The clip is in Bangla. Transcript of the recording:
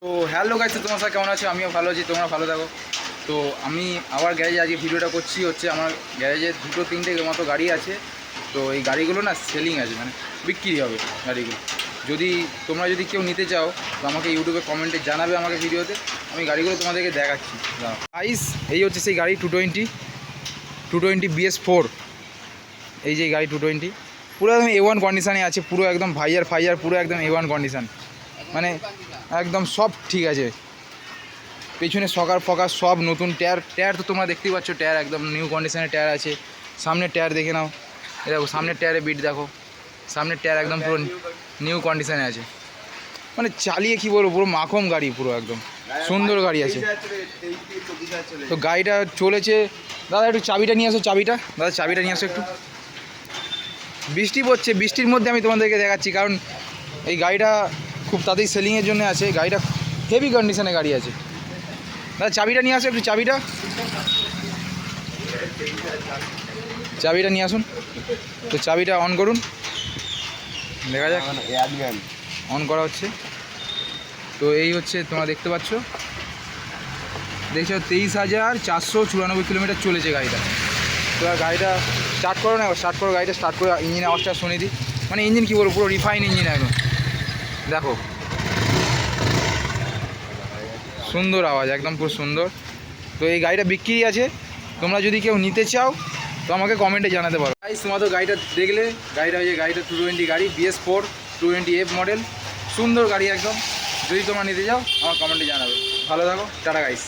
তো হ্যালো গাইস, তোমার সাথে কেমন আছো? আমিও ভালো আছি, তোমরা ভালো থাকো। তো আমি আবার গ্যারেজে আজকে ভিডিওটা করছি। আমার গ্যারেজে 2-3টে মতো গাড়ি আছে। তো এই গাড়িগুলো না সেলিং আছে, মানে বিক্রি হবে গাড়িগুলো। তোমরা যদি কেউ নিতে চাও তো আমাকে ইউটিউবে কমেন্টে জানাবে, আমাকে ভিডিওতে আমি গাড়িগুলো তোমাদেরকে দেখাচ্ছি। গাইস, এই হচ্ছে সেই গাড়ি 220 BS4। এই যে গাড়ি 220 পুরো একদম A1 কন্ডিশানে আছে, পুরো একদম ফাইয়ার পুরো একদম A1 কন্ডিশান, মানে একদম সব ঠিক আছে। পেছনে সকার ফকার সব নতুন, টায়ার তো তোমরা দেখতেই পাচ্ছ, টায়ার একদম নিউ কন্ডিশনের টায়ার আছে। সামনের টায়ার দেখে নাও, এ দেখো সামনের টায়ারে বিট দেখো, সামনের টায়ার একদম পুরো নিউ কন্ডিশনে আছে। মানে চালিয়ে কি বলবো, পুরো মাখম গাড়ি, পুরো একদম সুন্দর গাড়ি আছে। তো গাড়িটা চলেছে। দাদা একটু চাবিটা নিয়ে আসো, চাবিটা নিয়ে আসো একটু। বৃষ্টি পড়ছে, বৃষ্টির মধ্যে আমি তোমাদেরকে দেখাচ্ছি, কারণ এই গাড়িটা খুব তাড়াতাড়ি সেলিংয়ের জন্য আছে। গাড়িটা হেভি কন্ডিশনে গাড়ি আছে। দাদা চাবিটা নিয়ে আসো একটু, চাবিটা নিয়ে আসুন। তো চাবিটা অন করুন, দেখা যাক। অন করা হচ্ছে। তো এই হচ্ছে, তোমরা দেখতে পাচ্ছ, দেখছো 23,494 কিলোমিটার চলেছে গাড়িটা। তো গাড়িটা স্টার্ট করো না, স্টার্ট করো গাড়িটা, স্টার্ট করে ইঞ্জিন আওয়াজটা শুনে দিই। মানে ইঞ্জিন কী বলবো, পুরো রিফাইন ইঞ্জিন একদম, দেখো সুন্দর আওয়াজ, একদম পুরো সুন্দর। তো এই গাড়িটা বিক্রি আছে, তোমরা যদি কেউ নিতে চাও তো আমাকে কমেন্টে জানাতে পারো। গাইস, তোমরা তো গাড়িটা দেখলে, গাড়িটা 220 গাড়ি BS4 220F মডেল, সুন্দর গাড়ি একদম। যদি তোমরা নিতে চাও আমার কমেন্টে জানাবে। ভালো থাকো, টাটা গাইস।